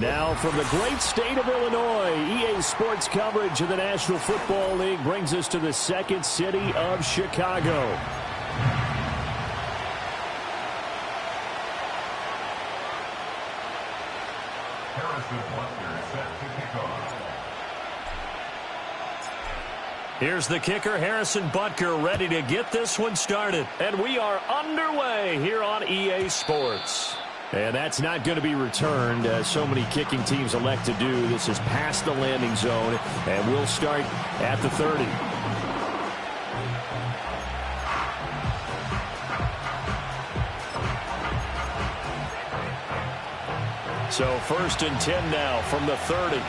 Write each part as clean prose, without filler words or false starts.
Now from the great state of Illinois, EA Sports coverage of the National Football League brings us to the second city of Chicago. Here's the kicker, Harrison Butker, ready to get this one started. And we are underway here on EA Sports. And that's not going to be returned, as so many kicking teams elect to do. This is past the landing zone, and we'll start at the 30. So 1st and 10 now from the 30.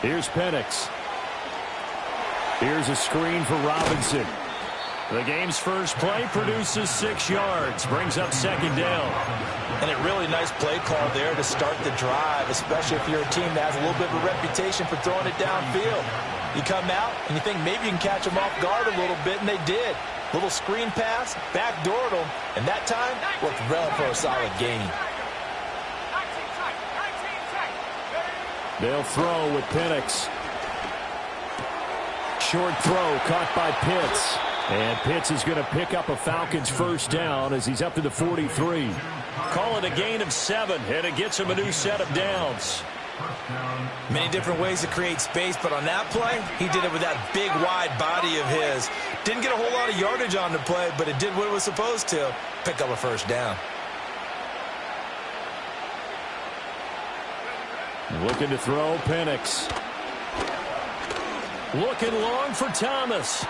Here's Penix. Here's a screen for Robinson. The game's first play produces 6 yards, brings up 2nd down. And a really nice play call there to start the drive, especially if you're a team that has a little bit of a reputation for throwing it downfield. You come out and you think maybe you can catch them off guard a little bit, and they did. Little screen pass, backdoored them, and that time worked well for a solid gain. They'll throw with Penix. Short throw caught by Pitts. And Pitts is going to pick up a Falcons 1st down as he's up to the 43. Call it a gain of 7, and it gets him a new set of downs. Many different ways to create space, but on that play, he did it with that big, wide body of his. Didn't get a whole lot of yardage on the play, but it did what it was supposed to. Pick up a 1st down. Looking to throw, Penix. Looking long for Thomas.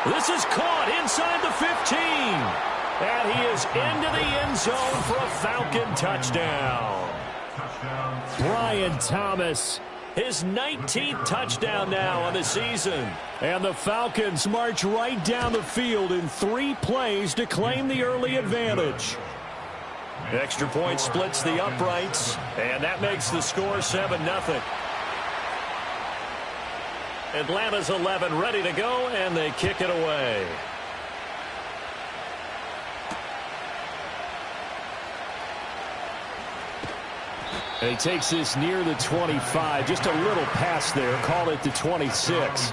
This is caught inside the 15. And he is into the end zone for a Falcon touchdown. Brian Thomas, his 19th touchdown now on the season. And the Falcons march right down the field in 3 plays to claim the early advantage. Extra point splits the uprights, and that makes the score 7-0. Atlanta's 11 ready to go, and they kick it away. And he takes this near the 25. Just a little pass there. Call it the 26.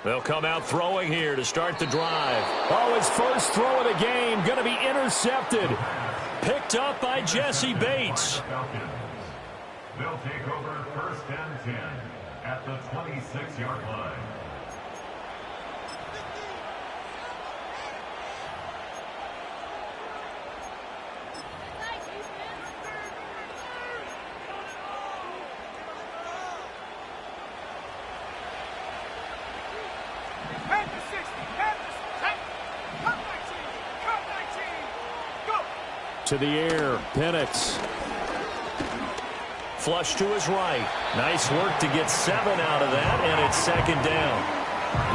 They'll come out throwing here to start the drive. Oh, his first throw of the game going to be intercepted. Picked up by Jesse Bates. They'll take over 1st and 10 at the 26-yard line. To the air, Penix. Flush to his right. Nice work to get 7 out of that, and it's 2nd down.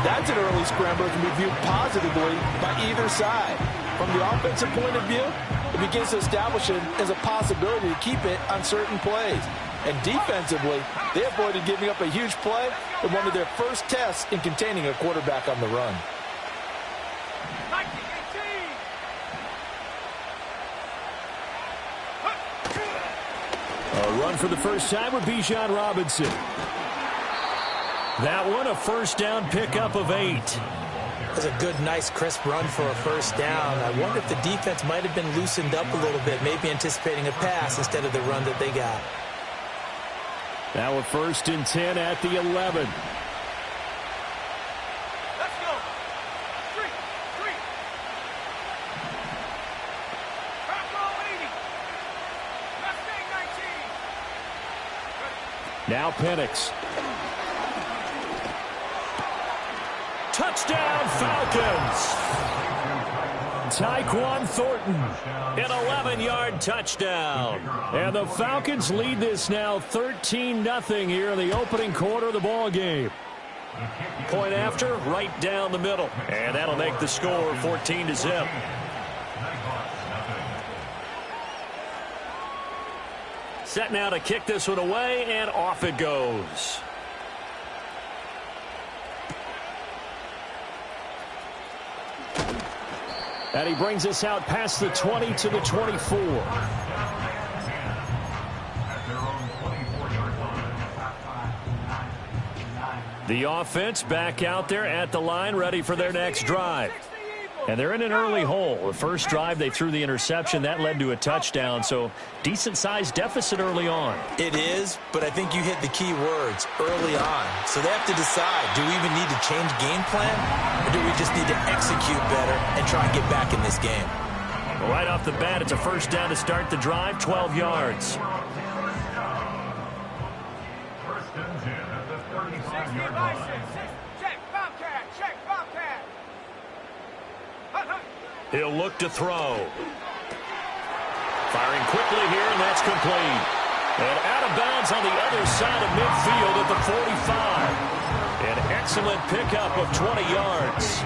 That's an early scramble that can be viewed positively by either side. From the offensive point of view, it begins to establish it as a possibility to keep it on certain plays. And defensively, they avoided giving up a huge play in one of their first tests in containing a quarterback on the run. A run for the first time with Bijan Robinson. That one, a 1st down pickup of 8. That's a good, nice, crisp run for a 1st down. I wonder if the defense might have been loosened up a little bit, maybe anticipating a pass instead of the run that they got. Now a 1st and 10 at the 11. Let's go. 3. Now Penix. Touchdown Falcons. Tyquan Thornton, an 11-yard touchdown. And the Falcons lead this now 13-0 here in the opening quarter of the ball game. Point after, right down the middle. And that'll make the score 14-0. Set now to kick this one away, and off it goes. And he brings us out past the 20 to the 24. The offense back out there at the line, ready for their next drive. And they're in an early hole. The first drive, they threw the interception. That led to a touchdown, so decent-sized deficit early on. It is, but I think you hit the key words, early on. So they have to decide, do we even need to change game plan, or do we just need to execute better and try and get back in this game? Well, right off the bat, it's a first down to start the drive, 12 yards. First and 10 at the 35-yard line. He'll look to throw. Firing quickly here, and that's complete. And out of bounds on the other side of midfield at the 45. An excellent pickup of 20 yards.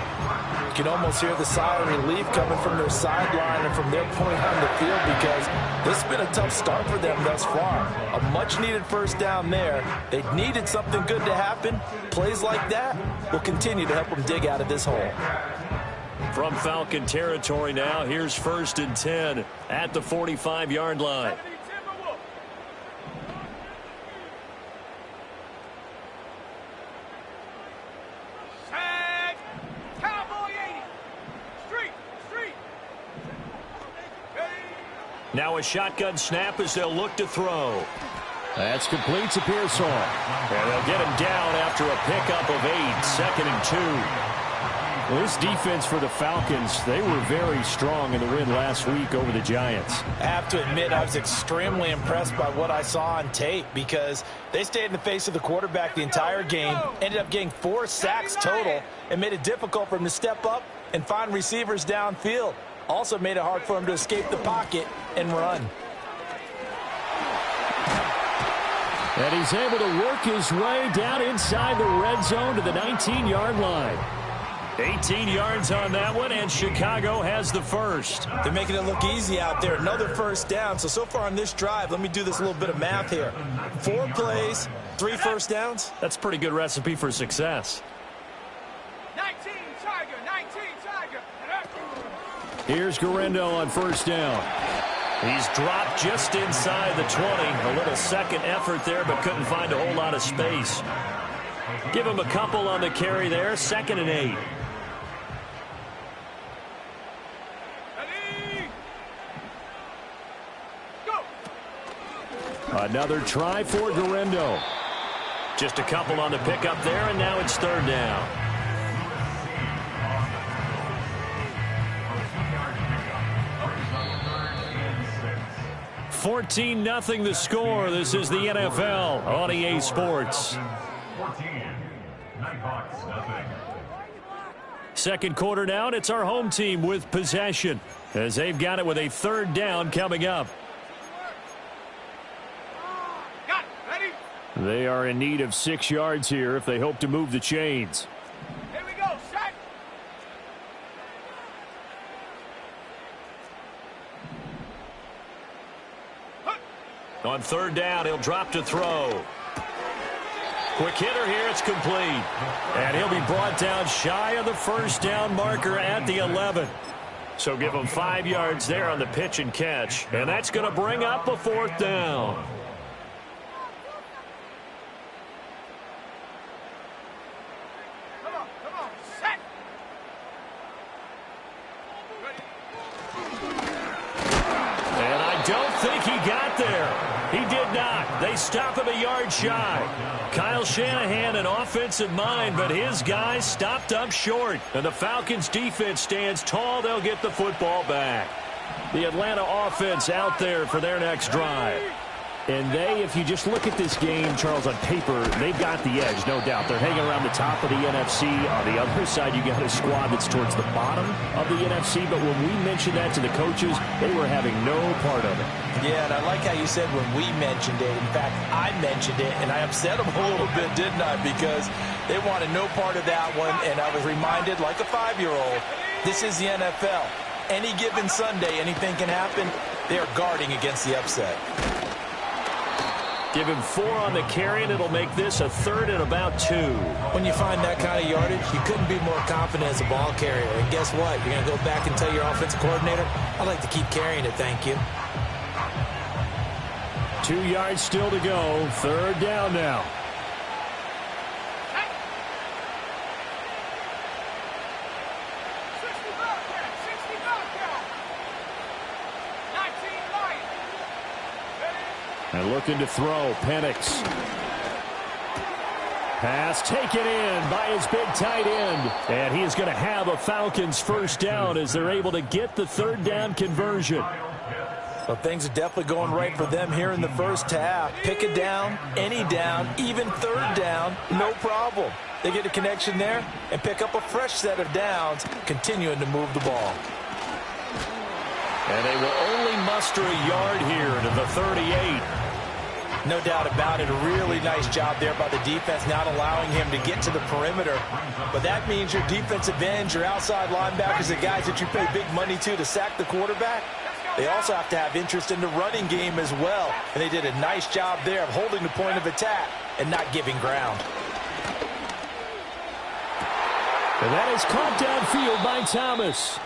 You can almost hear the sigh of relief coming from their sideline and from their point on the field, because this has been a tough start for them thus far. A much-needed first down there. They needed something good to happen. Plays like that will continue to help them dig out of this hole. From Falcon territory now, here's first and 10 at the 45-yard line. Now a shotgun snap as they'll look to throw. That's complete to Pearsall. And they'll get him down after a pickup of 8, second and 2. Well, this defense for the Falcons, they were very strong in the win last week over the Giants. I have to admit, I was extremely impressed by what I saw on tape, because they stayed in the face of the quarterback the entire game, ended up getting 4 sacks total, and made it difficult for him to step up and find receivers downfield. Also made it hard for him to escape the pocket and run. And he's able to work his way down inside the red zone to the 19-yard line. 18 yards on that one, and Chicago has the first. They're making it look easy out there. Another first down. So far on this drive, let me do this little bit of math here. 4 plays, 3 first downs. That's a pretty good recipe for success. 19 Tiger. Here's Guerrero on first down. He's dropped just inside the 20. A little second effort there, but couldn't find a whole lot of space. Give him a couple on the carry there, 2nd and 8. Another try for Guerrero. Just a couple on the pickup there, and now it's 3rd down. (14-0) the score. This is the NFL on EA Sports. 14, Nighthawks, nothing. Second quarter now, and it's our home team with possession, as they've got it with a 3rd down coming up. They are in need of 6 yards here if they hope to move the chains. Here we go, set. On 3rd down, he'll drop to throw. Quick hitter here, it's complete. And he'll be brought down shy of the first down marker at the 11. So give him 5 yards there on the pitch and catch. And that's going to bring up a 4th down. Come on, set. And I don't think he got there. He did not. They stop him a yard shy. Kyle Shanahan, an offensive mind, but his guys stopped up short. And the Falcons defense stands tall. They'll get the football back. The Atlanta offense out there for their next drive. And they, if you just look at this game, Charles, on paper, they've got the edge, no doubt. They're hanging around the top of the NFC. On the other side, you got a squad that's towards the bottom of the NFC. But when we mentioned that to the coaches, they were having no part of it. Yeah, and I like how you said when we mentioned it. In fact, I mentioned it, and I upset them a little bit, didn't I? Because they wanted no part of that one, and I was reminded, like a 5-year-old, this is the NFL. Any given Sunday, anything can happen. They are guarding against the upset. Give him 4 on the carry, and it'll make this a 3rd and about 2. When you find that kind of yardage, you couldn't be more confident as a ball carrier. And guess what? You're going to go back and tell your offensive coordinator, I'd like to keep carrying it, thank you. 2 yards still to go. 3rd down now. And looking to throw, Penix. Pass taken in by his big tight end. And he is going to have a Falcons first down as they're able to get the 3rd down conversion. Well, things are definitely going right for them here in the first half. Pick a down, any down, even 3rd down, no problem. They get a connection there and pick up a fresh set of downs, continuing to move the ball. And they will only muster a yard here to the 38. No doubt about it. A really nice job there by the defense, not allowing him to get to the perimeter. But that means your defensive ends, your outside linebackers, the guys that you pay big money to sack the quarterback, they also have to have interest in the running game as well. And they did a nice job there of holding the point of attack and not giving ground. And that is caught downfield by Thomas.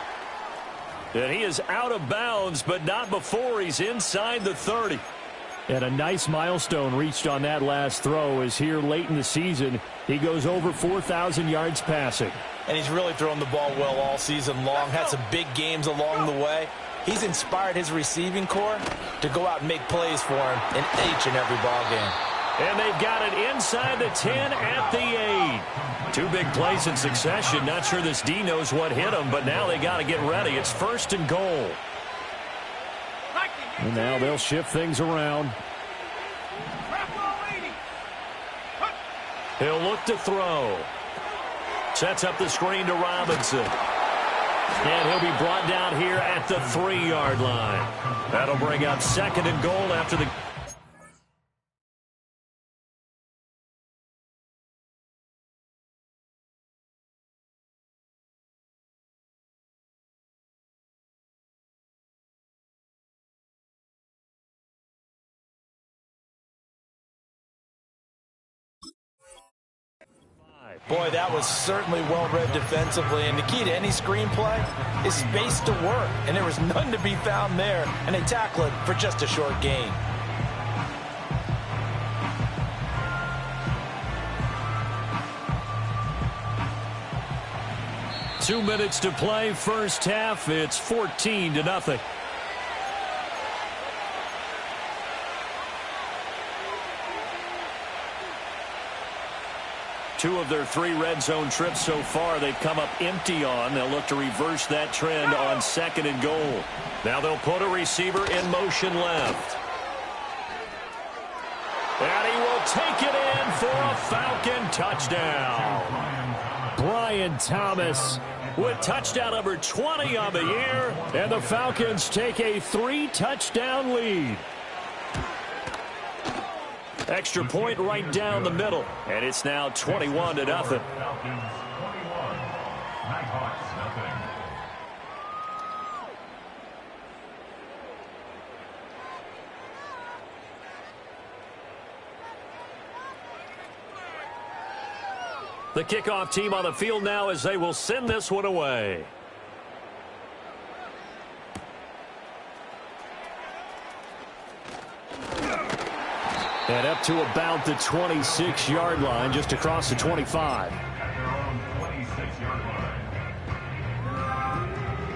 And he is out of bounds, but not before he's inside the 30. And a nice milestone reached on that last throw is here late in the season. He goes over 4,000 yards passing. And he's really thrown the ball well all season long. Had some big games along the way. He's inspired his receiving corps to go out and make plays for him in each and every ball game. And they've got it inside the 10 at the 8. 2 big plays in succession. Not sure this D knows what hit him, but now they got to get ready. It's 1st and goal. And now they'll shift things around. He'll look to throw. Sets up the screen to Robinson. And he'll be brought down here at the 3-yard line. That'll bring up 2nd and goal after the... Boy, that was certainly well-read defensively, and the key to any screenplay is space to work, and there was none to be found there, and they tackle it for just a short gain. Two minutes to play, first half. It's 14-0. Two of their 3 red zone trips so far they've come up empty on. They'll look to reverse that trend on 2nd and goal. Now they'll put a receiver in motion left. And he will take it in for a Falcon touchdown. Brian Thomas with touchdown number 20 on the year. And the Falcons take a 3-touchdown lead. Extra point right down the middle. And it's now 21-0. The kickoff team on the field now as they will send this one away. And up to about the 26-yard line, just across the 25.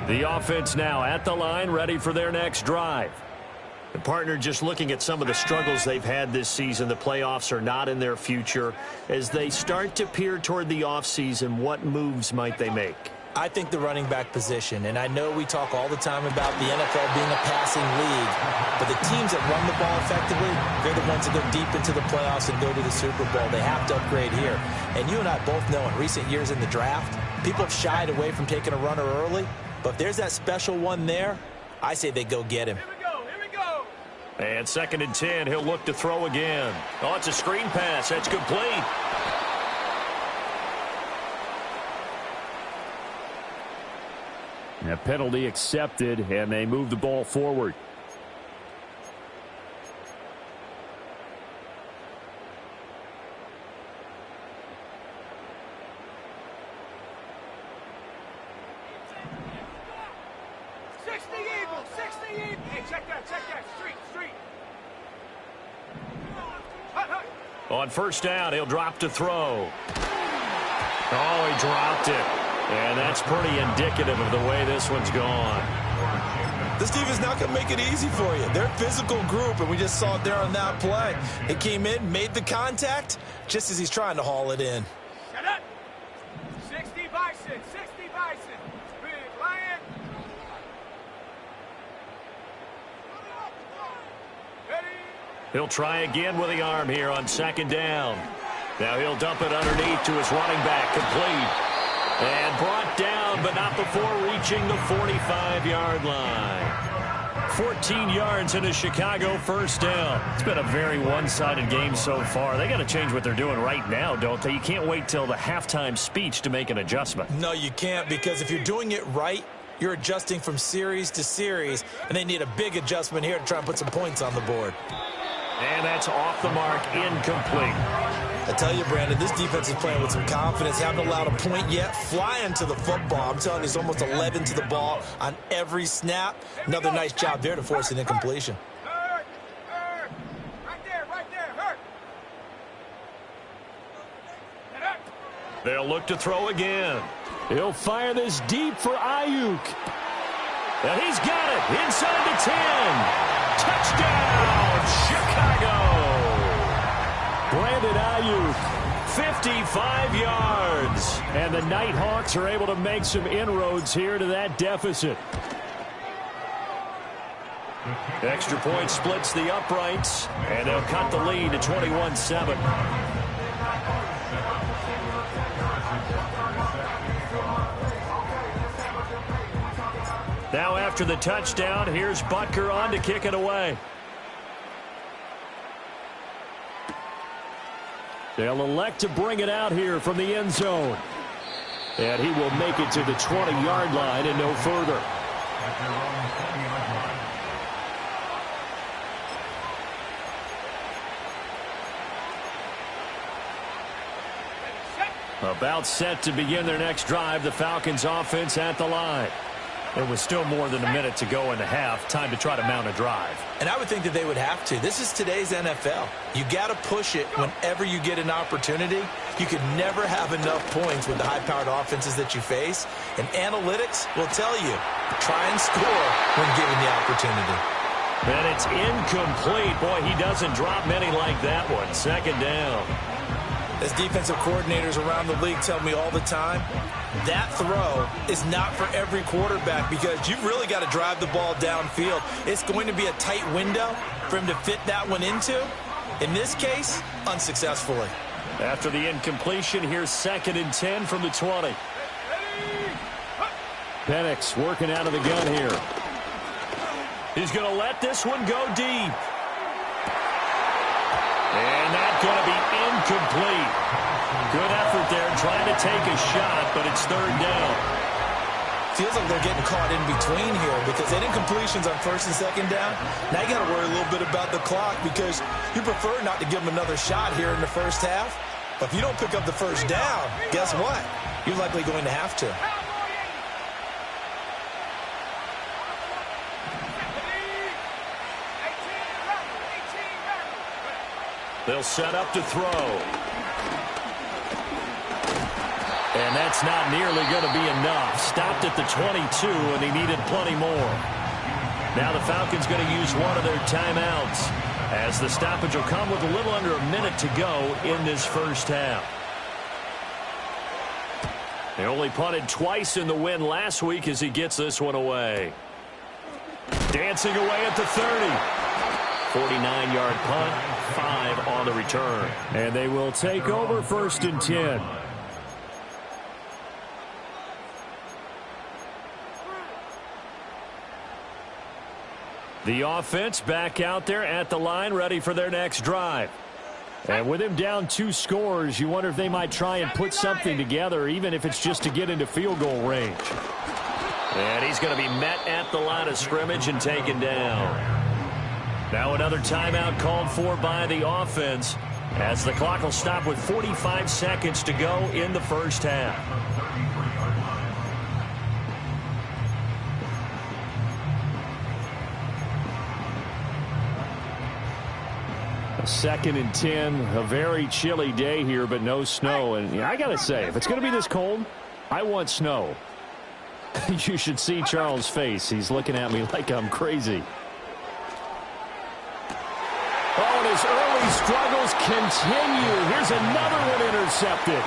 The offense now at the line, ready for their next drive. The partner just looking at some of the struggles they've had this season. The playoffs are not in their future. As they start to peer toward the offseason, what moves might they make? I think the running back position, and I know we talk all the time about the NFL being a passing league, but the teams that run the ball effectively, they're the ones that go deep into the playoffs and go to the Super Bowl. They have to upgrade here. And you and I both know in recent years in the draft, people have shied away from taking a runner early, but if there's that special one there, I say they go get him. Here we go, here we go. And 2nd and 10, he'll look to throw again. Oh, it's a screen pass. That's complete. A penalty accepted, and they move the ball forward. Hey, check that. Street. On 1st down, he'll drop to throw. Oh, he dropped it. And that's pretty indicative of the way this one's gone. This defense is not going to make it easy for you. They're a physical group, and we just saw it there on that play. It came in, made the contact, just as he's trying to haul it in. Shut up. 60 Bison. Big Lion. Ready. He'll try again with the arm here on 2nd down. Now he'll dump it underneath to his running back, complete. And brought down, but not before reaching the 45-yard line. 14 yards in a Chicago 1st down. It's been a very one-sided game so far. They got to change what they're doing right now, don't they? You can't wait till the halftime speech to make an adjustment. No, you can't, because if you're doing it right, you're adjusting from series to series, and they need a big adjustment here to try and put some points on the board. And that's off the mark, incomplete. I tell you, Brandon, this defense is playing with some confidence. Haven't allowed a point yet. Flying to the football. I'm telling you, it's almost 11 to the ball on every snap. Another nice job there to force an incompletion. Hurt. Right there. Hurt. They'll look to throw again. He'll fire this deep for Ayuk. And he's got it inside the 10. Touchdown, Chicago. Brandon Ayuk, 55 yards. And the Nighthawks are able to make some inroads here to that deficit. Extra point splits the uprights, and they'll cut the lead to 21-7. Now after the touchdown, here's Butker on to kick it away. They'll elect to bring it out here from the end zone. And he will make it to the 20-yard line and no further. About set to begin their next drive, the Falcons offense at the line. There was still more than a minute to go in the half. Time to try to mount a drive. And I would think that they would have to. This is today's NFL. You got to push it whenever you get an opportunity. You can never have enough points with the high-powered offenses that you face. And analytics will tell you, try and score when given the opportunity. And it's incomplete. Boy, he doesn't drop many like that one. 2nd down. As defensive coordinators around the league tell me all the time, that throw is not for every quarterback because you've really got to drive the ball downfield. It's going to be a tight window for him to fit that one into. In this case, unsuccessfully. After the incompletion, here's 2nd and 10 from the 20. Penix working out of the gun here. He's going to let this one go deep. And that's going to be incomplete. Good effort there trying to take a shot, but it's 3rd down. Feels like they're getting caught in between here because they had incompletions on 1st and 2nd down. Now you got to worry a little bit about the clock because you prefer not to give them another shot here in the 1st half. But if you don't pick up the 1st down, guess what? You're likely going to have to. They'll set up to throw. And that's not nearly going to be enough. Stopped at the 22, and he needed plenty more. Now the Falcons going to use one of their timeouts, as the stoppage will come with a little under a minute to go in this 1st half. They only punted twice in the win last week as he gets this one away. Dancing away at the 30. 49-yard punt, 5 on the return. And they will take over 1st and 10. The offense back out there at the line, ready for their next drive. And with him down 2 scores, you wonder if they might try and put something together, even if it's just to get into field goal range. And he's going to be met at the line of scrimmage and taken down. Now another timeout called for by the offense, as the clock will stop with 45 seconds to go in the first half. A 2nd and 10, a very chilly day here, but no snow. And I got to say, if it's going to be this cold, I want snow. You should see Charles' face. He's looking at me like I'm crazy. Oh, and his early struggles continue. Here's another one intercepted.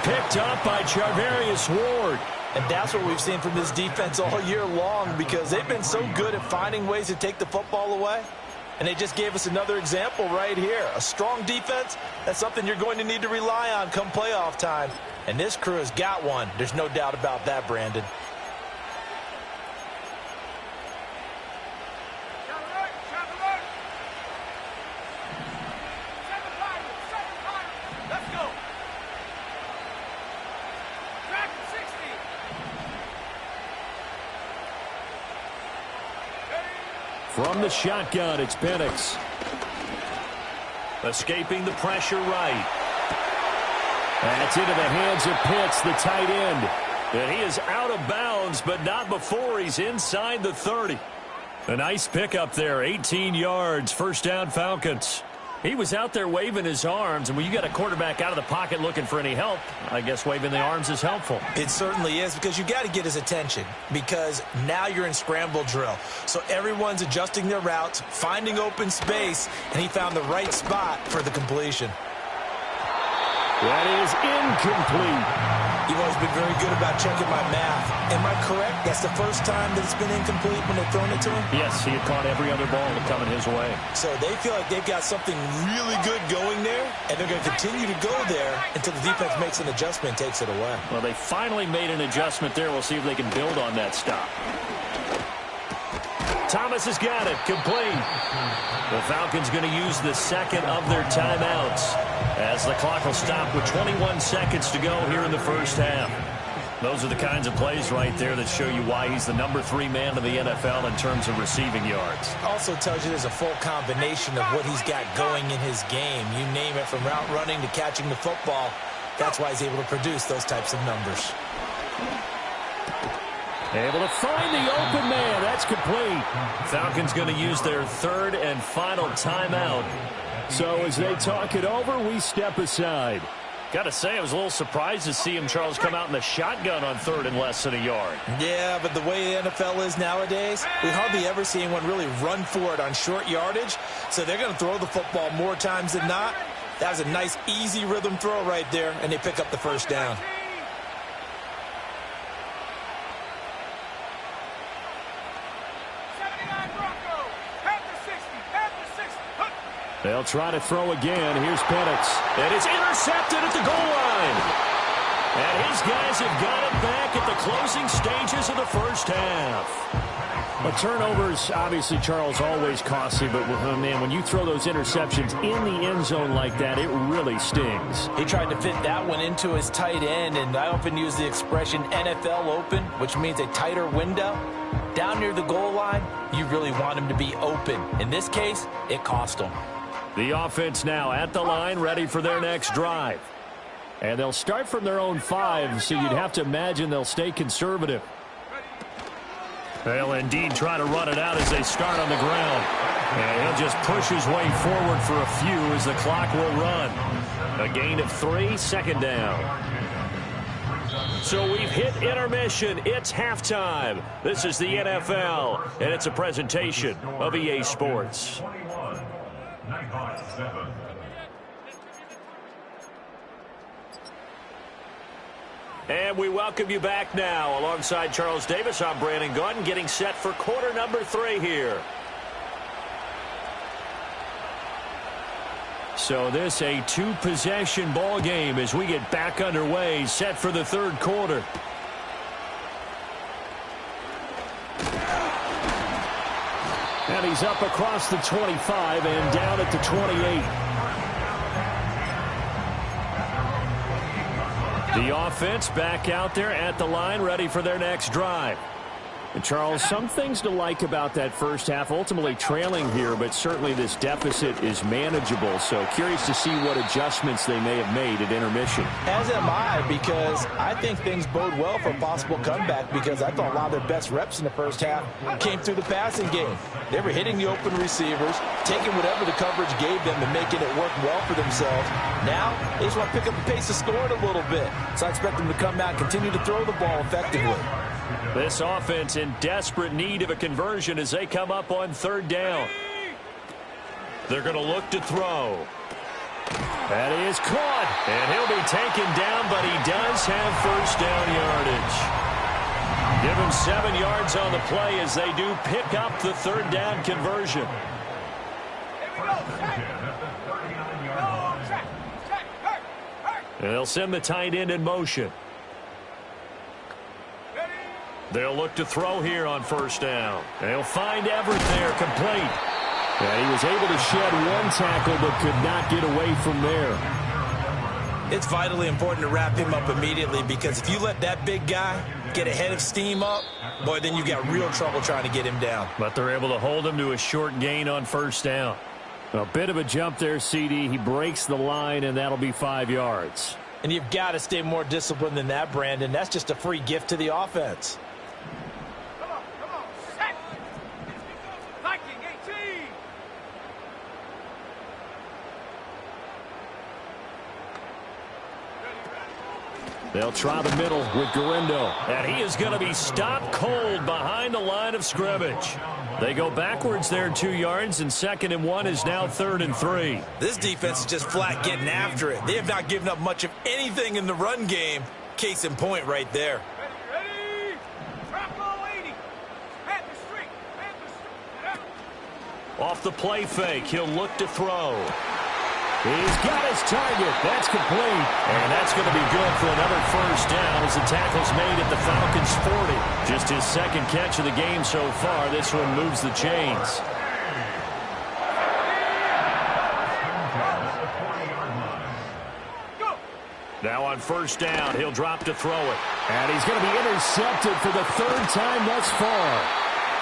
Picked up by Charvarius Ward. And that's what we've seen from this defense all year long, because they've been so good at finding ways to take the football away. And they just gave us another example right here. A strong defense, that's something you're going to need to rely on come playoff time. And this crew has got one. There's no doubt about that, Brandon. Let's go. Track 60. From the shotgun, it's Penix. Escaping the pressure right. That's into the hands of Pitts, the tight end. And he is out of bounds, but not before he's inside the 30. A nice pickup there, 18 yards, 1st down Falcons. He was out there waving his arms, and when you got a quarterback out of the pocket looking for any help, I guess waving the arms is helpful. It certainly is, because you got to get his attention, because now you're in scramble drill. So everyone's adjusting their routes, finding open space, and he found the right spot for the completion. That is incomplete. You've always been very good about checking my math. Am I correct? That's the first time that it's been incomplete when they've thrown it to him? Yes, he had caught every other ball coming his way. So they feel like they've got something really good going there, and they're going to continue to go there until the defense makes an adjustment and takes it away. Well, they finally made an adjustment there. We'll see if they can build on that stop. Thomas has got it, complete. The Falcons going to use the 2nd of their timeouts, as the clock will stop with 21 seconds to go here in the first half. Those are the kinds of plays right there that show you why he's the number 3 man in the NFL in terms of receiving yards. Also tells you there's a full combination of what he's got going in his game. You name it, from route running to catching the football. That's why he's able to produce those types of numbers. Able to find the open man. That's complete. Falcons going to use their 3rd and final timeout. So as they talk it over, we step aside. Got to say, I was a little surprised to see him, Charles, come out in the shotgun on 3rd and less than a yard. Yeah, but the way the NFL is nowadays, we hardly ever see anyone really run for it on short yardage. So they're going to throw the football more times than not. That was a nice, easy rhythm throw right there, and they pick up the 1st down. They'll try to throw again. Here's Penix. And it's intercepted at the goal line. And his guys have got it back at the closing stages of the first half. But turnovers, obviously, Charles, always costly. But, man, when you throw those interceptions in the end zone like that, it really stings. He tried to fit that one into his tight end, and I often use the expression NFL open, which means a tighter window. Down near the goal line, you really want him to be open. In this case, it cost him. The offense now at the line, ready for their next drive. And they'll start from their own 5, so you'd have to imagine they'll stay conservative. They'll indeed try to run it out as they start on the ground. And he'll just push his way forward for a few as the clock will run. A gain of 3, 2nd down. So we've hit intermission. It's halftime. This is the NFL, and it's a presentation of EA Sports. And we welcome you back now. Alongside Charles Davis, I'm Brandon Gaudin, getting set for quarter number 3 here. So this a 2-possession ball game as we get back underway, set for the third quarter. And he's up across the 25 and down at the 28. The offense back out there at the line, ready for their next drive. And Charles, some things to like about that first half. Ultimately trailing here, but certainly this deficit is manageable. So curious to see what adjustments they may have made at intermission. As am I, because I think things bode well for a possible comeback, because I thought a lot of their best reps in the first half came through the passing game. They were hitting the open receivers, taking whatever the coverage gave them and making it work well for themselves. Now, they just want to pick up the pace of scoring a little bit. So I expect them to come out and continue to throw the ball effectively. This offense in desperate need of a conversion as they come up on third down. They're going to look to throw. That is caught. And he'll be taken down, but he does have first down yardage. Give him 7 yards on the play as they do pick up the third down conversion. And they'll send the tight end in motion. They'll look to throw here on first down. They'll find Everett there, complete. And he was able to shed one tackle but could not get away from there. It's vitally important to wrap him up immediately, because if you let that big guy get a head of steam up, boy, then you got real trouble trying to get him down. But they're able to hold him to a short gain on first down. A bit of a jump there, CD. He breaks the line, and that'll be 5 yards. And you've got to stay more disciplined than that, Brandon. That's just a free gift to the offense. They'll try the middle with Garindo. And he is going to be stopped cold behind the line of scrimmage. They go backwards there 2 yards, and 2nd and 1 is now 3rd and 3. This defense is just flat getting after it. They have not given up much of anything in the run game. Case in point right there. Ready? Drop ball 80. Panther streak. Off the play fake, he'll look to throw. He's got his target. That's complete. And that's going to be good for another first down as the tackle's made at the Falcons' 40. Just his 2nd catch of the game so far. This one moves the chains. Now on first down, he'll drop to throw it. And he's going to be intercepted for the 3rd time thus far.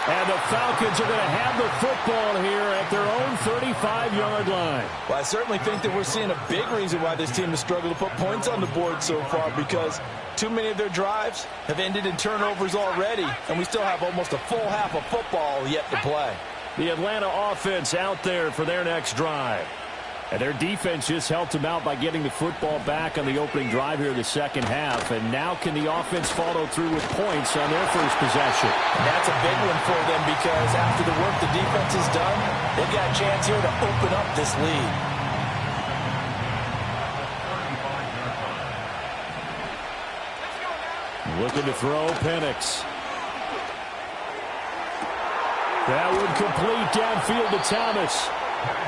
And the Falcons are going to have the football here at their own 35-yard line. Well, I certainly think that we're seeing a big reason why this team has struggled to put points on the board so far, because too many of their drives have ended in turnovers already, and we still have almost a full half of football yet to play. The Atlanta offense out there for their next drive. And their defense just helped them out by getting the football back on the opening drive here in the second half. And now can the offense follow through with points on their first possession? And that's a big one for them, because after the work the defense has done, they've got a chance here to open up this lead. Looking to throw, Penix. That would complete downfield to Thomas.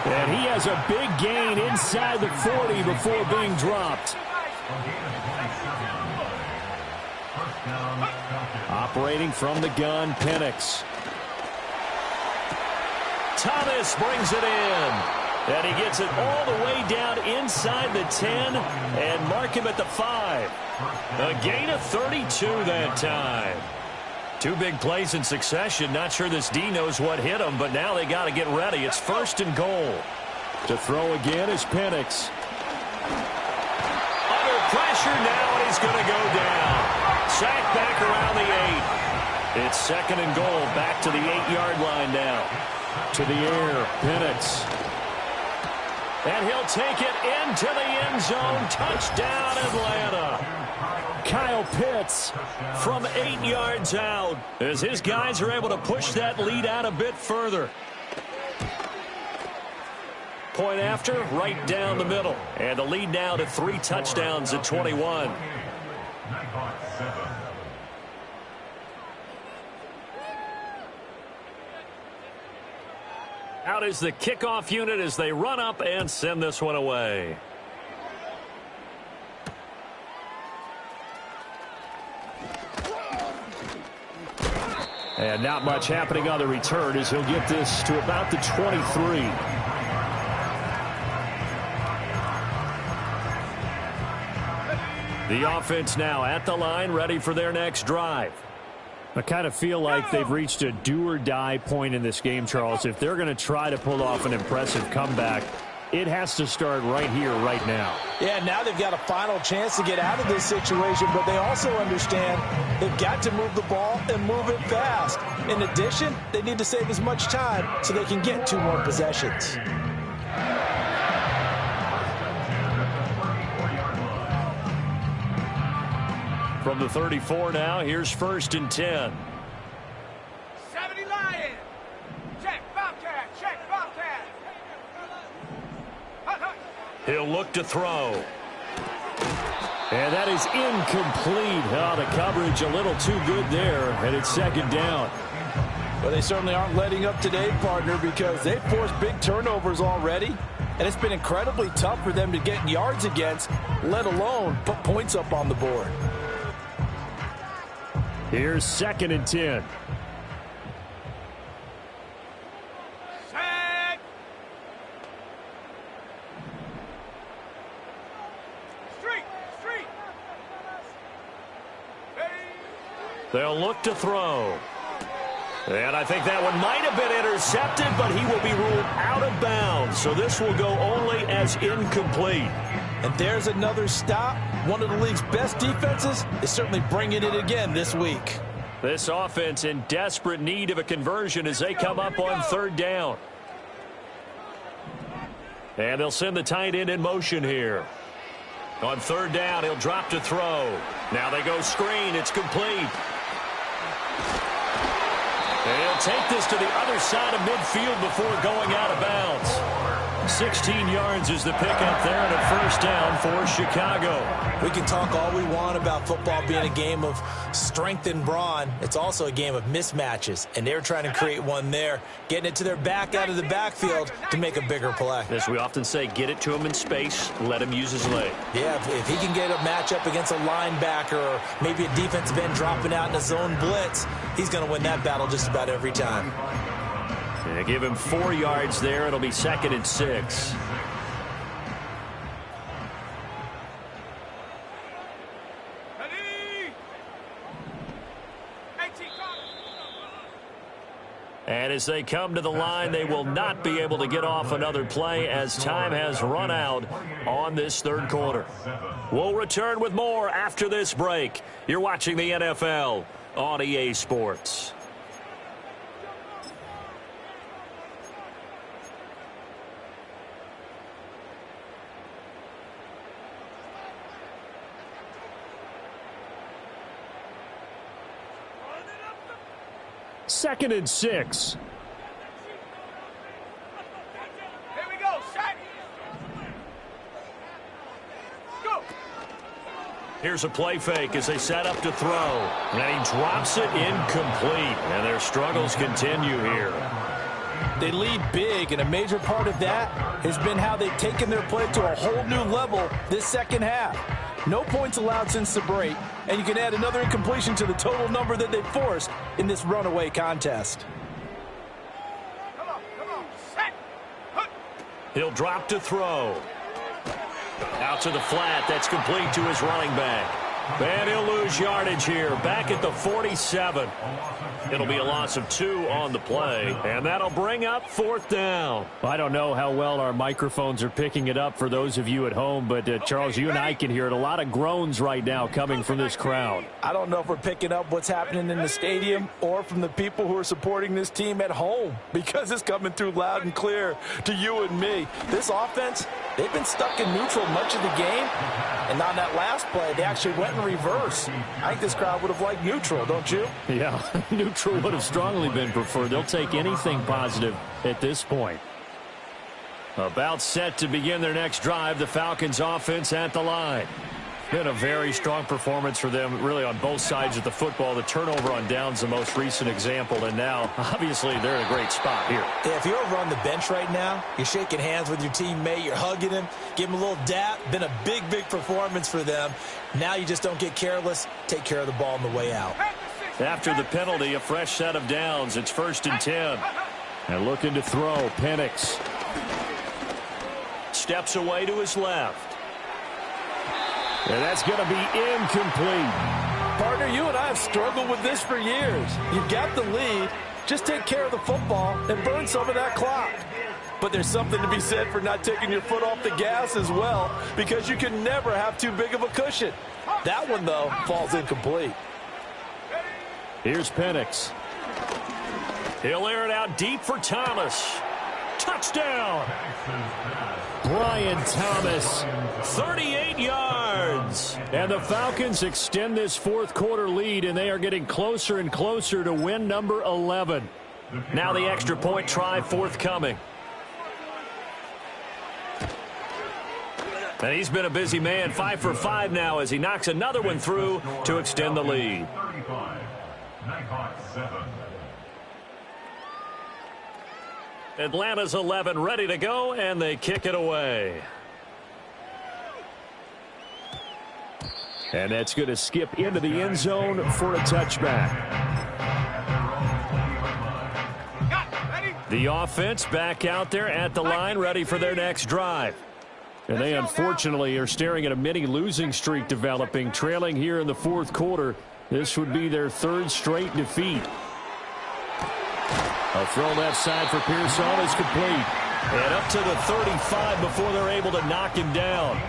And he has a big gain inside the 40 before being dropped. Operating from the gun, Penix. Thomas brings it in. And he gets it all the way down inside the 10 and mark him at the 5. A gain of 32 that time. 2 big plays in succession. Not sure this D knows what hit him, but now they got to get ready. It's 1st and goal. To throw again is Penix. Under pressure now, and he's going to go down. Sacked back around the 8. It's 2nd and goal. Back to the 8-yard line now. To the air, Penix. And he'll take it into the end zone. Touchdown, Atlanta. Kyle Pitts from 8 yards out as his guys are able to push that lead out a bit further. Point after, right down the middle. And the lead now to 3 touchdowns at 21. Nighthawk 7. Out is the kickoff unit as they run up and send this one away. And not much happening on the return as he'll get this to about the 23. The offense now at the line, ready for their next drive. I kind of feel like they've reached a do-or-die point in this game, Charles. If they're going to try to pull off an impressive comeback, it has to start right here, right now. Yeah, now they've got a final chance to get out of this situation, but they also understand they've got to move the ball and move it fast. In addition, they need to save as much time so they can get 2 more possessions. From the 34 now, here's 1st and 10. 70 Lion. Check, Bobcat. Check, Bobcat. He'll look to throw. And that is incomplete. Oh, the coverage a little too good there, and it's 2nd down. Well, they certainly aren't letting up today, partner, because they've forced big turnovers already, and it's been incredibly tough for them to get yards against, let alone put points up on the board. Here's 2nd and 10. Set. Street. They'll look to throw. And I think that one might have been intercepted, but he will be ruled out of bounds. So this will go only as incomplete. And there's another stop. One of the league's best defenses is certainly bringing it again this week. This offense in desperate need of a conversion as they come up on 3rd down. And they'll send the tight end in motion here. On 3rd down, he'll drop to throw. Now they go screen. It's complete. And he'll take this to the other side of midfield before going out of bounds. 16 yards is the pickup there, and a 1st down for Chicago. We can talk all we want about football being a game of strength and brawn. It's also a game of mismatches, and they're trying to create one there, getting it to their back out of the backfield to make a bigger play. As we often say, get it to him in space, let him use his leg. Yeah, if he can get a matchup against a linebacker or maybe a defensive end dropping out in a zone blitz, he's going to win that battle just about every time. They give him 4 yards there. It'll be 2nd and 6. And as they come to the line, they will not be able to get off another play as time has run out on this 3rd quarter. We'll return with more after this break. You're watching the NFL on EA Sports. Second and 6. Here we go. Set. Go. Here's a play fake as they set up to throw. And he drops it incomplete. And their struggles continue here. They lead big, and a major part of that has been how they've taken their play to a whole new level this 2nd half. No points allowed since the break, and you can add another incompletion to the total number that they forced in this runaway contest. Come on. Set. He'll drop to throw. Out to the flat. That's complete to his running back. And he'll lose yardage here. Back at the 47. It'll be a loss of 2 on the play. And that'll bring up 4th down. I don't know how well our microphones are picking it up for those of you at home, but Charles, you and I can hear it. A lot of groans right now coming from this crowd. I don't know if we're picking up what's happening in the stadium or from the people who are supporting this team at home, because it's coming through loud and clear to you and me. This offense, they've been stuck in neutral much of the game, and on that last play, they actually went in reverse. I think this crowd would have liked neutral, don't you? Yeah, neutral would have strongly been preferred. They'll take anything positive at this point. About set to begin their next drive, the Falcons offense at the line. Been a very strong performance for them, really, on both sides of the football. The turnover on downs, the most recent example, and now, obviously, they're in a great spot here. Yeah, if you're over on the bench right now, you're shaking hands with your teammate, you're hugging him, give him a little dap. Been a big, big performance for them. Now you just don't get careless. Take care of the ball on the way out. After the penalty, a fresh set of downs. It's 1st and 10. And looking to throw, Penix. Steps away to his left. And that's going to be incomplete. Partner, you and I have struggled with this for years. You've got the lead. Just take care of the football and burn some of that clock. But there's something to be said for not taking your foot off the gas as well, because you can never have too big of a cushion. That one, though, falls incomplete. Here's Penix. He'll air it out deep for Thomas. Touchdown! Brian Thomas, 38 yards. And the Falcons extend this fourth quarter lead, and they are getting closer and closer to win number 11. Now the extra point try forthcoming. And he's been a busy man, 5 for 5 now as he knocks another one through to extend the lead. Atlanta's 11 ready to go, and they kick it away. And that's going to skip into the end zone for a touchback. The offense back out there at the line, ready for their next drive. And they unfortunately are staring at a mini losing streak developing, trailing here in the fourth quarter. This would be their 3rd straight defeat. A throw left side for Pearson is complete. And up to the 35 before they're able to knock him down.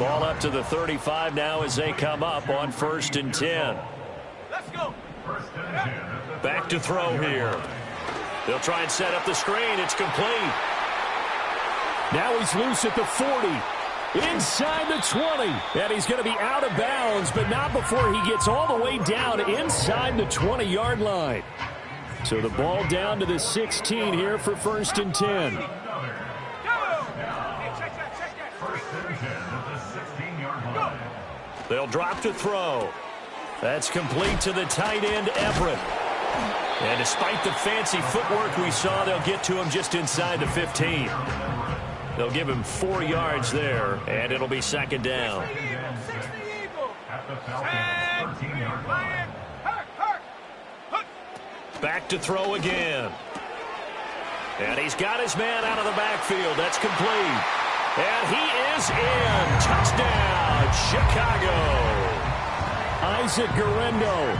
Ball up to the 35 now as they come up on 1st and 10. Let's go. Back to throw here. They'll try and set up the screen. It's complete. Now he's loose at the 40. Inside the 20. And he's going to be out of bounds, but not before he gets all the way down inside the 20-yard line. So the ball down to the 16 here for 1st and 10. They'll drop to throw. That's complete to the tight end, Everett. And despite the fancy footwork we saw, they'll get to him just inside the 15. They'll give him 4 yards there, and it'll be 2nd down. Back to throw again. And he's got his man out of the backfield. That's complete. And he is in. Touchdown, Chicago. Isaac Guerrero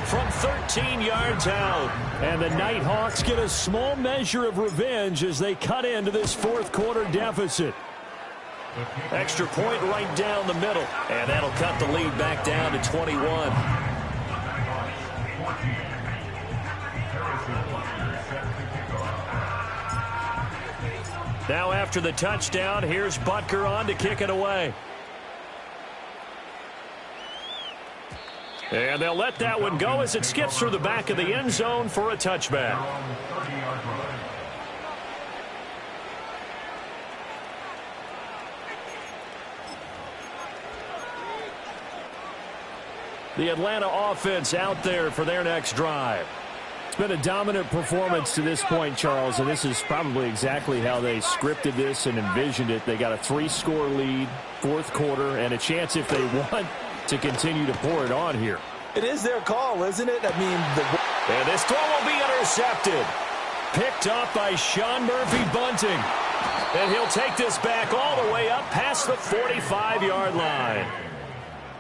from 13 yards out. And the Nighthawks get a small measure of revenge as they cut into this fourth quarter deficit. Extra point right down the middle. And that'll cut the lead back down to 21. Now after the touchdown, here's Butker on to kick it away. And they'll let that one go as it skips through the back of the end zone for a touchback. The Atlanta offense out there for their next drive. It's been a dominant performance to this point, Charles, and this is probably exactly how they scripted this and envisioned it. They got a 3-score lead, fourth quarter, and a chance, if they want, to continue to pour it on here. It is their call, isn't it? I mean, and this throw will be intercepted. Picked up by Sean Murphy-Bunting. And he'll take this back all the way up past the 45-yard line.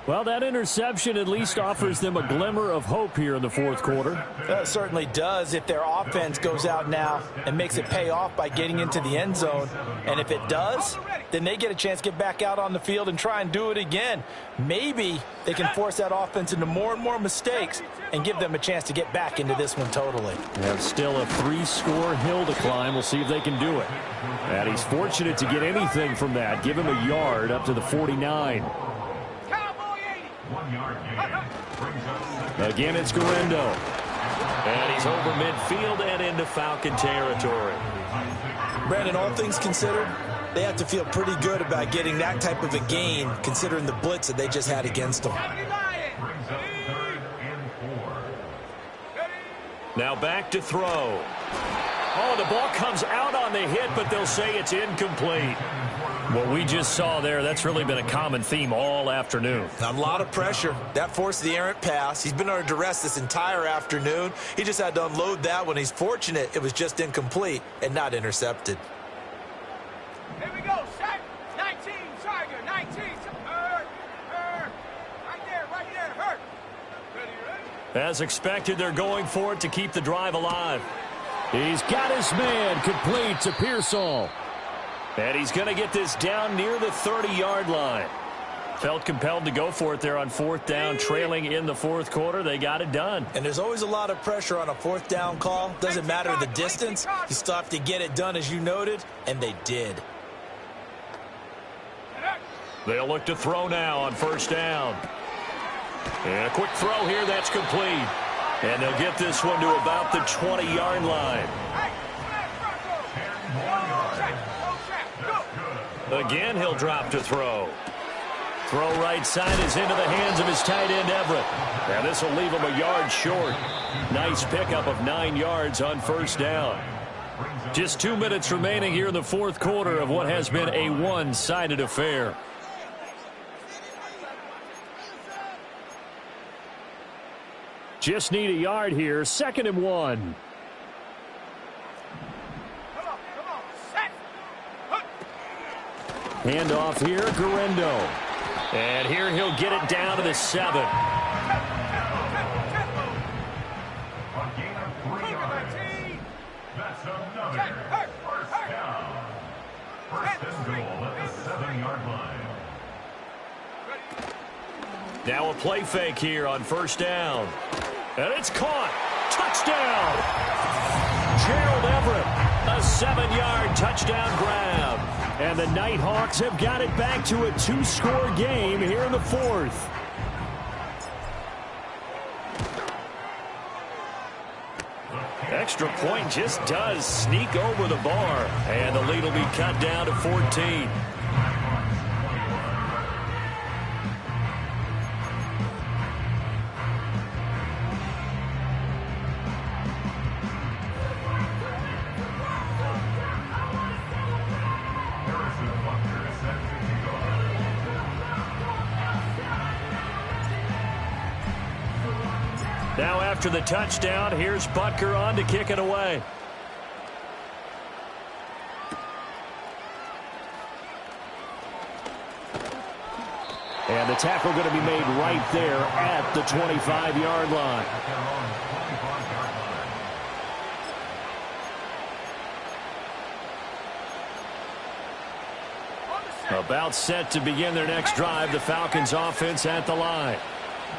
Well, that interception at least offers them a glimmer of hope here in the fourth quarter. It certainly does if their offense goes out now and makes it pay off by getting into the end zone. And if it does, then they get a chance to get back out on the field and try and do it again. Maybe they can force that offense into more and more mistakes and give them a chance to get back into this one totally. Have still a 3-score hill to climb. We'll see if they can do it. And he's fortunate to get anything from that. Give him a yard up to the 49. Again, it's Guerrero. And he's over midfield and into Falcon territory. Brandon, all things considered, They have to feel pretty good about getting that type of a gain, considering the blitz that they just had against them. Brings up 3rd and 4. Now back to throw. Oh, the ball comes out on the hit, but they'll say it's incomplete. What we just saw there, that's really been a common theme all afternoon. A lot of pressure. That forced the errant pass. He's been under duress this entire afternoon. He just had to unload that one. He's fortunate it was just incomplete and not intercepted. Here we go, set. 19, Tiger, 19. Hurt. Right there, hurt. Ready? As expected, they're going for it to keep the drive alive. He's got his man complete to Pearsall. And he's going to get this down near the 30-yard line. Felt compelled to go for it there on 4th down, trailing in the 4th quarter. They got it done. And there's always a lot of pressure on a 4th down call. Doesn't matter the distance. You still have to get it done, as you noted, and they did. They'll look to throw now on 1st down. And a quick throw here, that's complete. And they'll get this one to about the 20-yard line. Again, he'll drop to throw. Throw right side is into the hands of his tight end, Everett. Now this will leave him a yard short. Nice pickup of 9 yards on 1st down. Just 2 minutes remaining here in the 4th quarter of what has been a one-sided affair. Just need a yard here. 2nd and 1. Come on, set. Handoff here, Garendo. And here he'll get it down to the 7. A gain of 3 yards. That's another 1st down. 1st and goal at the 7-yard line. Now a play fake here on 1st down. And it's caught. Touchdown. Gerald Everett, a 7-yard touchdown grab. And the Nighthawks have got it back to a 2-score game here in the 4th. Extra point just does sneak over the bar. And the lead will be cut down to 14. Now after the touchdown, here's Butker on to kick it away. And the tackle going to be made right there at the 25-yard line. About set to begin their next drive, the Falcons offense at the line.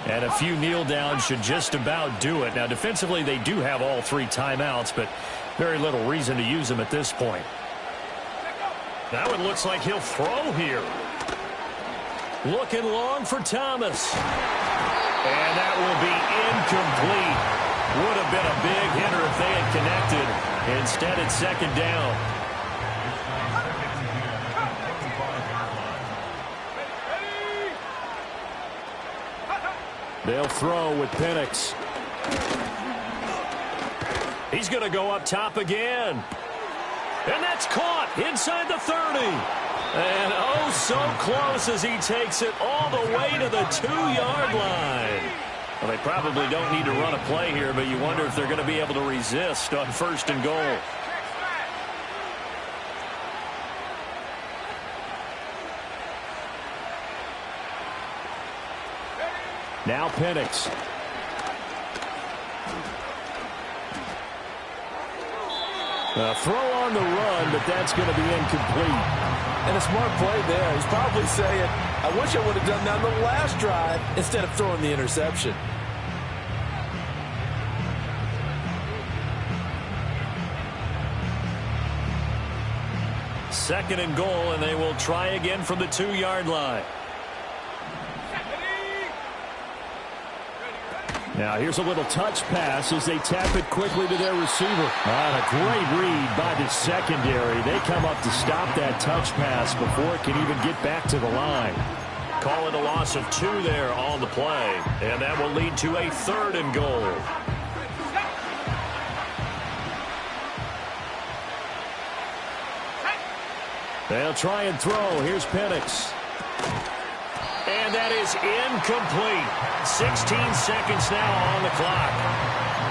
And a few kneel downs should just about do it. Now, defensively, they do have all 3 timeouts, but very little reason to use them at this point. That one looks like he'll throw here. Looking long for Thomas. And that will be incomplete. Would have been a big hitter if they had connected. Instead, it's 2nd down. They'll throw with Penix. He's going to go up top again. And that's caught inside the 30. And oh, so close as he takes it all the way to the 2-yard line. Well, they probably don't need to run a play here, but you wonder if they're going to be able to resist on 1st and goal. Now Penix. A throw on the run, but that's going to be incomplete. And a smart play there. He's probably saying, I wish I would have done that on the last drive instead of throwing the interception. Second and goal, and they will try again from the 2-yard line. Now here's a little touch pass as they tap it quickly to their receiver. A great read by the secondary. They come up to stop that touch pass before it can even get back to the line. Call it a loss of 2 there on the play, and that will lead to a 3rd and goal. They'll try and throw. Here's Penix. And that is incomplete. 16 seconds now on the clock.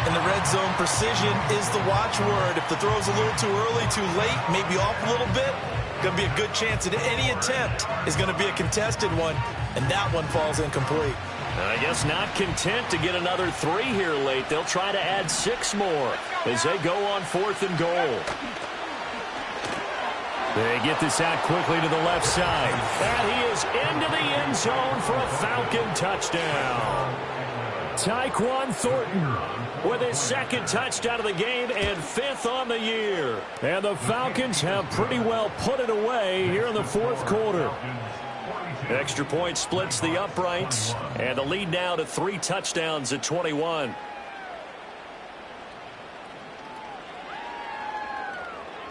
In the red zone, precision is the watchword. If the throw's a little too early, too late, maybe off a little bit, going to be a good chance that any attempt is going to be a contested one, and that one falls incomplete. I guess not content to get another 3 here late. They'll try to add 6 more as they go on 4th and goal. They get this out quickly to the left side. And he is into the end zone for a Falcon touchdown. Tyquan Thornton With his 2nd touchdown of the game and 5th on the year. And the Falcons have pretty well put it away here in the 4th quarter. Extra point splits the uprights, and the lead now to 3 touchdowns at 21.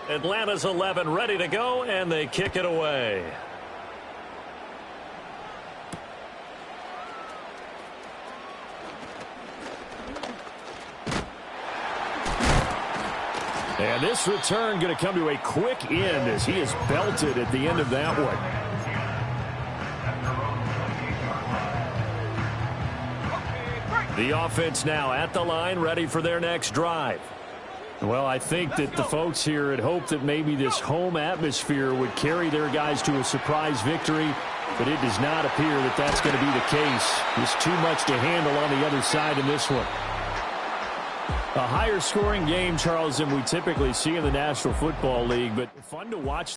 Atlanta's 11 ready to go, and they kick it away. And this return going to come to a quick end as he is belted at the end of that one. The offense now at the line, ready for their next drive. Well, I think that the folks here had hoped that maybe this home atmosphere would carry their guys to a surprise victory, but it does not appear that that's going to be the case. There's too much to handle on the other side in this one. A higher scoring game, Charles, than we typically see in the National Football League, but fun to watch.